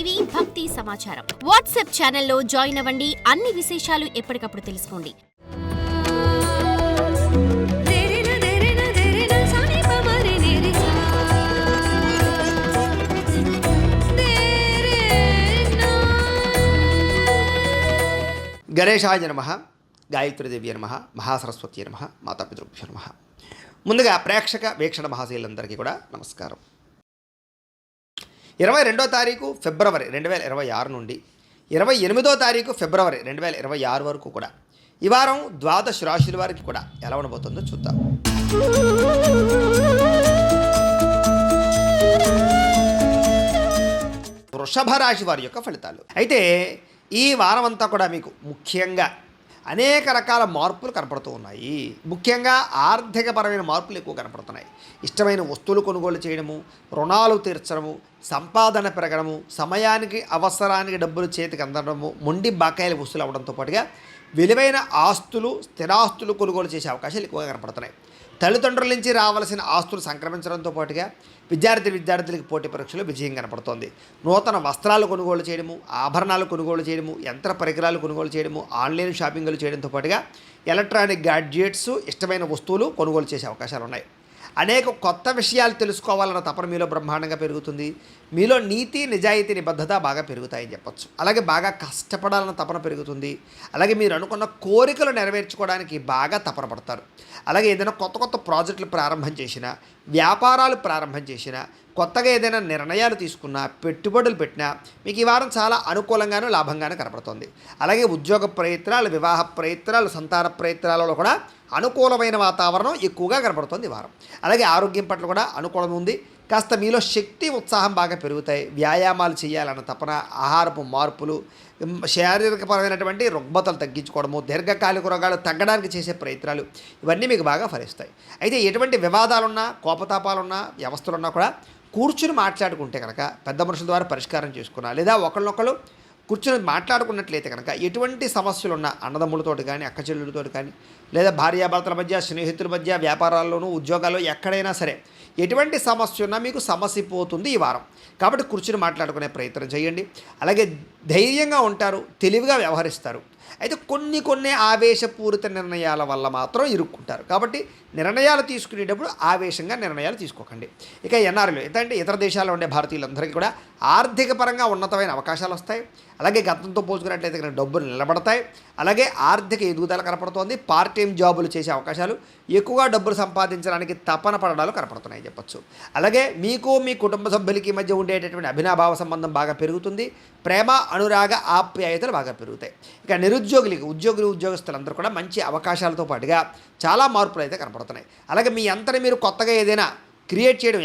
TV భక్తి సమాచారం WhatsApp ఛానల్లో జాయిన్ అవ్వండి. అన్ని విశేషాలు ఎప్పటికప్పుడు తెలుసుకోండి. గణేశాయ నమః, గాయత్రీదేవి నమః, మహాసరస్వతి నమః, మాతాపితృభ్యో నమః. ముందుగా ప్రేక్షక వీక్షణ మహాశీలందరికీ కూడా నమస్కారం. 22వ తారీఖు ఫిబ్రవరి 2026 నుండి 28వ తారీఖు ఫిబ్రవరి 2026 వరకు కూడా ఈ వారం ద్వాదశ రాశుల వారికి కూడా ఎలా ఉండబోతుందో చూద్దాం. వృషభ రాశి వారి యొక్క ఫలితాలు. అయితే ఈ వారం అంతా కూడా మీకు ముఖ్యంగా అనేక రకాల మార్పులు కనపడుతూ ఉన్నాయి. ముఖ్యంగా ఆర్థికపరమైన మార్పులు ఎక్కువ కనపడుతున్నాయి. ఇష్టమైన వస్తువులు కొనుగోలు చేయడము, రుణాలు తీర్చడము, సంపాదన పెరగడము, సమయానికి అవసరానికి డబ్బులు చేతికి అందడము, మొండి బకాయిలు వస్తువులు అవ్వడంతో పాటుగా విలువైన ఆస్తులు, స్థిరాస్తులు కొనుగోలు చేసే అవకాశాలు ఎక్కువగా కనపడుతున్నాయి. తల్లిదండ్రుల నుంచి రావాల్సిన ఆస్తులు సంక్రమించడంతో పాటుగా విద్యార్థులకు పోటీ పరీక్షలు విజయం కనపడుతోంది. నూతన వస్త్రాలు కొనుగోలు చేయడము, ఆభరణాలు కొనుగోలు చేయడము, యంత్ర పరికరాలు కొనుగోలు చేయడము, ఆన్లైన్ షాపింగ్లు చేయడంతో పాటుగా ఎలక్ట్రానిక్ గ్యాడ్జెట్స్, ఇష్టమైన వస్తువులు కొనుగోలు చేసే అవకాశాలు ఉన్నాయి. అనేక కొత్త విషయాలు తెలుసుకోవాలన్న తపన మీలో బ్రహ్మాండంగా పెరుగుతుంది. మీలో నీతి, నిజాయితీ, నిబద్ధత బాగా పెరుగుతాయని చెప్పచ్చు. అలాగే బాగా కష్టపడాలన్న తపన పెరుగుతుంది. అలాగే మీరు అనుకున్న కోరికలు నెరవేర్చుకోవడానికి బాగా తపన పడతారు. అలాగే ఏదైనా కొత్త ప్రాజెక్టులు ప్రారంభం చేసినా, వ్యాపారాలు ప్రారంభం చేసినా, కొత్తగా ఏదైనా నిర్ణయాలు తీసుకున్నా, పెట్టుబడులు పెట్టినా మీకు ఈ వారం చాలా అనుకూలంగానూ లాభంగానూ కనపడుతుంది. అలాగే ఉద్యోగ ప్రయత్నాలు, వివాహ ప్రయత్నాలు, సంతాన ప్రయత్నాలలో కూడా అనుకూలమైన వాతావరణం ఎక్కువగా కనపడుతుంది ఈ వారం. అలాగే ఆరోగ్యం పట్ల కూడా అనుకూలం ఉంది. కాస్త మీలో శక్తి, ఉత్సాహం బాగా పెరుగుతాయి. వ్యాయామాలు చేయాలన్న తపన, ఆహారపు మార్పులు, శారీరకపరమైనటువంటి రుగ్మతలు తగ్గించుకోవడము, దీర్ఘకాలిక రోగాలు తగ్గడానికి చేసే ప్రయత్నాలు ఇవన్నీ మీకు బాగా ఫలిస్తాయి. అయితే ఎటువంటి వివాదాలున్నా, కోపతాపాలున్నా, వ్యవస్థలున్నా కూడా కూర్చుని మాట్లాడుకుంటే కనుక పెద్ద మనుషుల ద్వారా పరిష్కారం చేసుకున్నా, లేదా ఒకళ్ళనొకళ్ళు కూర్చొని మాట్లాడుకున్నట్లయితే కనుక ఎటువంటి సమస్యలు ఉన్నా అన్నదమ్ములతోటి కానీ, అక్క చెల్లెలతోటి కానీ, లేదా భార్యాభర్తల మధ్య, స్నేహితుల మధ్య, వ్యాపారాల్లోనూ, ఉద్యోగాల్లో ఎక్కడైనా సరే ఎటువంటి సమస్య ఉన్నా మీకు సమస్య పోతుంది ఈ వారం. కాబట్టి కూర్చుని మాట్లాడుకునే ప్రయత్నం చేయండి. అలాగే ధైర్యంగా ఉంటారు, తెలివిగా వ్యవహరిస్తారు. అయితే కొన్ని ఆవేశపూరిత నిర్ణయాల వల్ల మాత్రం ఇరుక్కుంటారు. కాబట్టి నిర్ణయాలు తీసుకునేటప్పుడు ఆవేశంగా నిర్ణయాలు తీసుకోకండి. ఇక ఎన్ఆర్ఐలు ఏంటంటే ఇతర దేశాల్లో ఉండే భారతీయులందరికీ కూడా ఆర్థిక పరంగా ఉన్నతమైన అవకాశాలు వస్తాయి. అలాగే గతంతో పోల్చుకున్నట్లయితే కనుక డబ్బులు నిలబడతాయి. అలాగే ఆర్థిక ఎదుగుదల కనపడుతోంది. పార్ట్ టైం జాబులు చేసే అవకాశాలు, ఎక్కువగా డబ్బులు సంపాదించడానికి తపన పడడాలు కనపడుతున్నాయి చెప్పచ్చు. అలాగే మీకు, మీ కుటుంబ సభ్యులకి మధ్య ఉండేటటువంటి అభినాభావ సంబంధం బాగా పెరుగుతుంది. ప్రేమ, అనురాగ, ఆప్యాయతలు బాగా పెరుగుతాయి. ఇక ఉద్యోగస్తులందరూ కూడా మంచి అవకాశాలతో పాటుగా చాలా మార్పులు అయితే కనపడుతున్నాయి. అలాగే మీ అంతని మీరు కొత్తగా ఏదైనా క్రియేట్ చేయడం,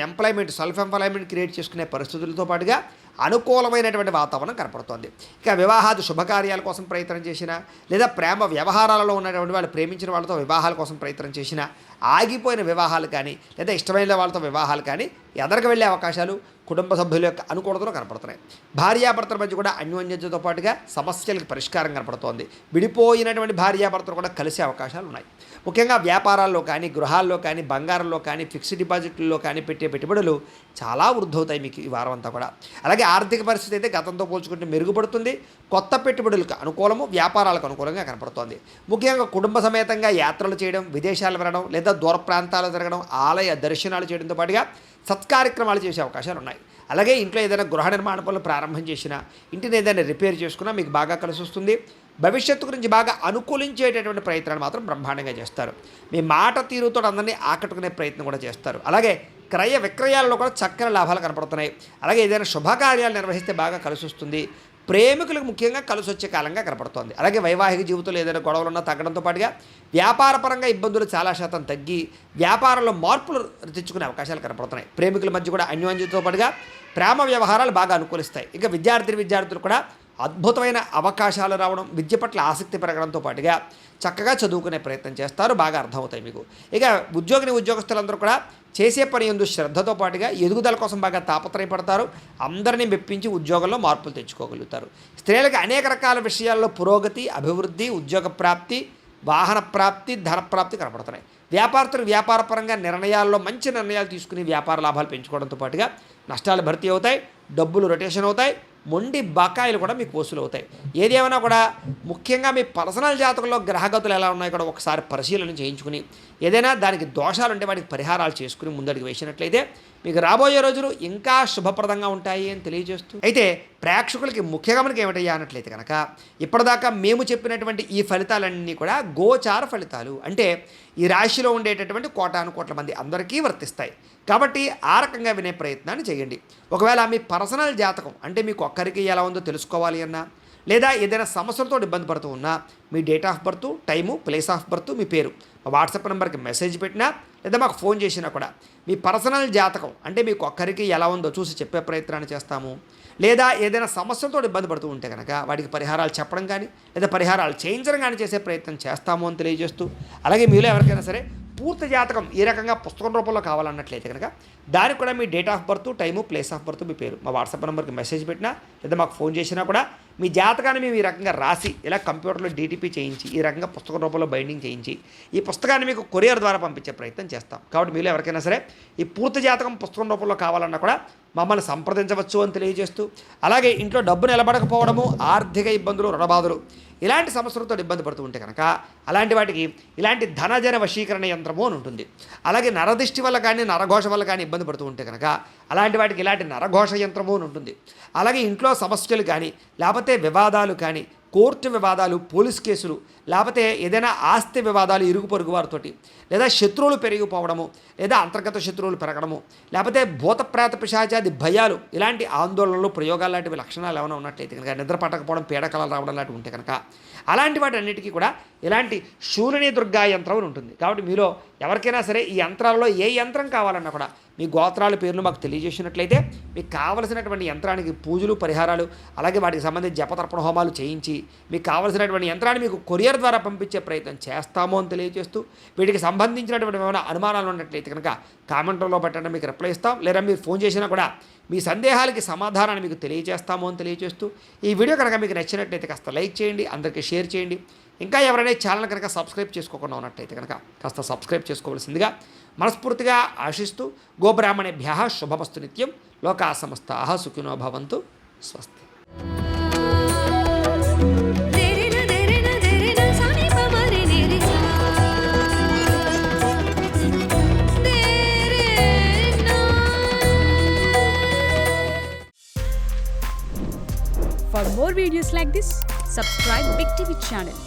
సెల్ఫ్ ఎంప్లాయ్మెంట్ క్రియేట్ చేసుకునే పరిస్థితులతో పాటుగా అనుకూలమైనటువంటి వాతావరణం కనపడుతోంది. ఇక వివాహాది శుభకార్యాల కోసం ప్రయత్నం చేసినా, లేదా ప్రేమ వ్యవహారాలలో ఉన్నటువంటి వాళ్ళు ప్రేమించిన వాళ్ళతో వివాహాల కోసం ప్రయత్నం చేసినా, ఆగిపోయిన వివాహాలు కానీ, లేదా ఇష్టమైన వాళ్ళతో వివాహాలు కానీ ఎదరికి వెళ్ళే అవకాశాలు కుటుంబ సభ్యుల యొక్క అనుకూలతలు కనపడుతున్నాయి. భార్యాభర్తల మధ్య కూడా అన్యోన్యతతో పాటుగా సమస్యలకు పరిష్కారం కనపడుతోంది. విడిపోయినటువంటి భార్యాభర్తలు కూడా కలిసే అవకాశాలు ఉన్నాయి. ముఖ్యంగా వ్యాపారాల్లో కానీ, గృహాల్లో కానీ, బంగారంలో కానీ, ఫిక్స్డ్ డిపాజిట్లలో కానీ పెట్టే పెట్టుబడులు చాలా వృద్ధవుతాయి మీకు ఈ వారం అంతా కూడా. అలాగే ఆర్థిక పరిస్థితి అయితే గతంతో పోల్చుకుంటే మెరుగుపడుతుంది. కొత్త పెట్టుబడులకు అనుకూలము, వ్యాపారాలకు అనుకూలంగా కనపడుతోంది. ముఖ్యంగా కుటుంబ సమేతంగా యాత్రలు చేయడం, విదేశాలు వెళ్ళడం, లేదా దూర ప్రాంతాలు తిరగడం, ఆలయ దర్శనాలు చేయడంతో పాటుగా సత్కార్యక్రమాలు చేసే అవకాశాలు ఉన్నాయి. అలాగే ఇంట్లో ఏదైనా గృహ నిర్మాణ పనులు ప్రారంభం చేసినా, ఇంటిని ఏదైనా రిపేర్ చేసుకున్నా మీకు బాగా కలిసి వస్తుంది. భవిష్యత్తు గురించి బాగా అనుకూలించేటటువంటి ప్రయత్నాలు మాత్రం బ్రహ్మాండంగా చేస్తారు. మీ మాట తీరుతో అందరినీ ఆకట్టుకునే ప్రయత్నం కూడా చేస్తారు. అలాగే క్రయ విక్రయాలలో కూడా చక్కని లాభాలు కనపడుతున్నాయి. అలాగే ఏదైనా శుభకార్యాలు నిర్వహిస్తే బాగా కలిసి వస్తుంది. ప్రేమికులకు ముఖ్యంగా కలిసి వచ్చే కాలంగా కనపడుతోంది. అలాగే వైవాహిక జీవితంలో ఏదైనా గొడవలున్నా తగ్గడంతో పాటుగా వ్యాపారపరంగా ఇబ్బందులు చాలా శాతం తగ్గి వ్యాపారంలో మార్పులు తెచ్చుకునే అవకాశాలు కనపడుతున్నాయి. ప్రేమికుల మధ్య కూడా అన్యోన్యతతో పాటుగా ప్రేమ వ్యవహారాలు బాగా అనుకూలిస్తాయి. ఇక విద్యార్థులు కూడా అద్భుతమైన అవకాశాలు రావడం, విద్య పట్ల ఆసక్తి పెరగడంతో పాటుగా చక్కగా చదువుకునే ప్రయత్నం చేస్తారు. బాగా అర్థమవుతాయి మీకు. ఇక ఉద్యోగస్తులందరూ కూడా చేసే పని యందు శ్రద్ధతో పాటుగా ఎదుగుదల కోసం బాగా తాపత్రయపడతారు. అందరినీ మెప్పించి ఉద్యోగంలో మార్పులు తెచ్చుకోగలుగుతారు. స్త్రీలకు అనేక రకాల విషయాల్లో పురోగతి, అభివృద్ధి, ఉద్యోగ ప్రాప్తి, వాహన ప్రాప్తి, ధన ప్రాప్తి కనపడుతున్నాయి. వ్యాపారస్తులు వ్యాపారపరంగా నిర్ణయాల్లో మంచి నిర్ణయాలు తీసుకుని వ్యాపార లాభాలు పెంచుకోవడంతో పాటుగా నష్టాలు భర్తీ అవుతాయి, డబ్బులు రొటేషన్ అవుతాయి, మొండి బకాయిలు కూడా మీకు వసూలు అవుతాయి. ఏదేమైనా కూడా ముఖ్యంగా మీ పర్సనల్ జాతకంలో గ్రహగతులు ఎలా ఉన్నాయో కూడా ఒకసారి పరిశీలన చేయించుకుని ఏదైనా దానికి దోషాలు ఉంటే వాటికి పరిహారాలు చేసుకుని ముందడుగు వేసినట్లయితే మీకు రాబోయే రోజులు ఇంకా శుభప్రదంగా ఉంటాయి అని తెలియజేస్తూ, అయితే ప్రేక్షకులకి ముఖ్యంగా మనకి ఏమిటయ్యా అన్నట్లయితే కనుక ఇప్పటిదాకా మేము చెప్పినటువంటి ఈ ఫలితాలన్నీ కూడా గోచార ఫలితాలు, అంటే ఈ రాశిలో ఉండేటటువంటి కోటాను కోట్ల మంది అందరికీ వర్తిస్తాయి. కాబట్టి ఆ రకంగా వినే ప్రయత్నాన్ని చేయండి. ఒకవేళ మీ పర్సనల్ జాతకం అంటే మీకు ఒక్కరికి ఎలా ఉందో తెలుసుకోవాలి అన్నా, లేదా ఏదైనా సమస్యలతో ఇబ్బంది పడుతూ ఉన్నా మీ date of birth, time, place of birth, మీ పేరు మా వాట్సాప్ నెంబర్కి మెసేజ్ పెట్టినా లేదా మాకు ఫోన్ చేసినా కూడా మీ పర్సనల్ జాతకం అంటే మీకు ఒక్కరికి ఎలా ఉందో చూసి చెప్పే ప్రయత్నాన్ని చేస్తాము. లేదా ఏదైనా సమస్యలతో ఇబ్బంది పడుతూ ఉంటే కనుక వాటికి పరిహారాలు చెప్పడం కానీ లేదా పరిహారాలు చేయించడం కానీ చేసే ప్రయత్నం చేస్తాము అని తెలియజేస్తూ, అలాగే మీలో ఎవరికైనా సరే పూర్తి జాతకం ఈ రకంగా పుస్తకం రూపంలో కావాలన్నట్లయితే కనుక దానికి కూడా మీ date of birth, time, place of birth, మీ పేరు మా వాట్సాప్ నెంబర్కి మెసేజ్ పెట్టినా లేదా మాకు ఫోన్ చేసినా కూడా మీ జాతకాన్ని మేము ఈ రకంగా రాసి ఇలా కంప్యూటర్లో డీటీపీ చేయించి ఈ రకంగా పుస్తకం రూపంలో బైండింగ్ చేయించి ఈ పుస్తకాన్ని మీకు కొరియర్ ద్వారా పంపించే ప్రయత్నం చేస్తాం. కాబట్టి మీలో ఎవరికైనా సరే ఈ పూర్తి జాతకం పుస్తకం రూపంలో కావాలన్నా కూడా మమ్మల్ని సంప్రదించవచ్చు అని తెలియజేస్తూ, అలాగే ఇంట్లో డబ్బు నిలబడకపోవడము, ఆర్థిక ఇబ్బందులు, రుణబాధలు ఇలాంటి సమస్యలతో ఇబ్బంది పడుతూ ఉంటే కనుక అలాంటి వాటికి ఇలాంటి ధనజన వశీకరణ యంత్రము అని ఉంటుంది. అలాగే నరదిష్టి వల్ల కానీ నరఘోష వల్ల కానీ ఇబ్బంది పడుతూ ఉంటే కనుక అలాంటి వాటికి ఇలాంటి నరఘోష యంత్రము అని ఉంటుంది. అలాగే ఇంట్లో సమస్యలు కానీ లేకపోతే వివాదాలు కానీ, కోర్టు వివాదాలు, పోలీస్ కేసులు, లేకపోతే ఏదైనా ఆస్తి వివాదాలు ఇరుగు పొరుగు వారితోటి, లేదా శత్రువులు పెరిగిపోవడము, లేదా అంతర్గత శత్రువులు పెరగడము, లేకపోతే భూత ప్రేత పిశాచాది భయాలు, ఇలాంటి ఆందోళనలు, ప్రయోగాలు లాంటివి లక్షణాలు ఏమైనా ఉన్నట్లయితే కనుక, నిద్ర పట్టకపోవడం, పీడకలలు రావడం లాంటివి ఉంటే కనుక అలాంటి వాటి అన్నిటికీ కూడా ఇలాంటి శూలిని దుర్గా యంత్రం అని ఉంటుంది. కాబట్టి మీలో ఎవరికైనా సరే ఈ యంత్రాలలో ఏ యంత్రం కావాలన్నా కూడా మీ గోత్రాల పేర్లు మాకు తెలియజేసినట్లయితే మీకు కావలసినటువంటి యంత్రానికి పూజలు, పరిహారాలు, అలాగే వాటికి సంబంధించి జపతర్పణ హోమాలు చేయించి మీకు కావలసినటువంటి యంత్రాన్ని మీకు కొరియర్ ద్వారా పంపించే ప్రయత్నం చేస్తాము అని తెలియజేస్తూ, వీటికి సంబంధించినటువంటి ఏమైనా అనుమానాలు ఉన్నట్లయితే కనుక కామెంట్లో పెట్టండి, మీకు రిప్లై ఇస్తాం. లేదా మీరు ఫోన్ చేసినా కూడా మీ సందేహాలకి సమాధానాన్ని మీకు తెలియజేస్తాము అని తెలియజేస్తూ, ఈ వీడియో కనుక మీకు నచ్చినట్లయితే కాస్త లైక్ చేయండి, అందరికీ షేర్ చేయండి. ఇంకా ఎవరైనా ఛానల్ కనుక సబ్స్క్రైబ్ చేసుకోకుండా ఉన్నట్లయితే కనుక కాస్త సబ్స్క్రైబ్ చేసుకోవాల్సిందిగా మనస్ఫూర్తిగా ఆశిస్తూ, గోబ్రాహ్మణేభ్యః శుభమస్తు నిత్యం, లోకా సమస్తాః సుఖినో భవంతు. స్వస్తి. For more videos like this, subscribe Big TV channel.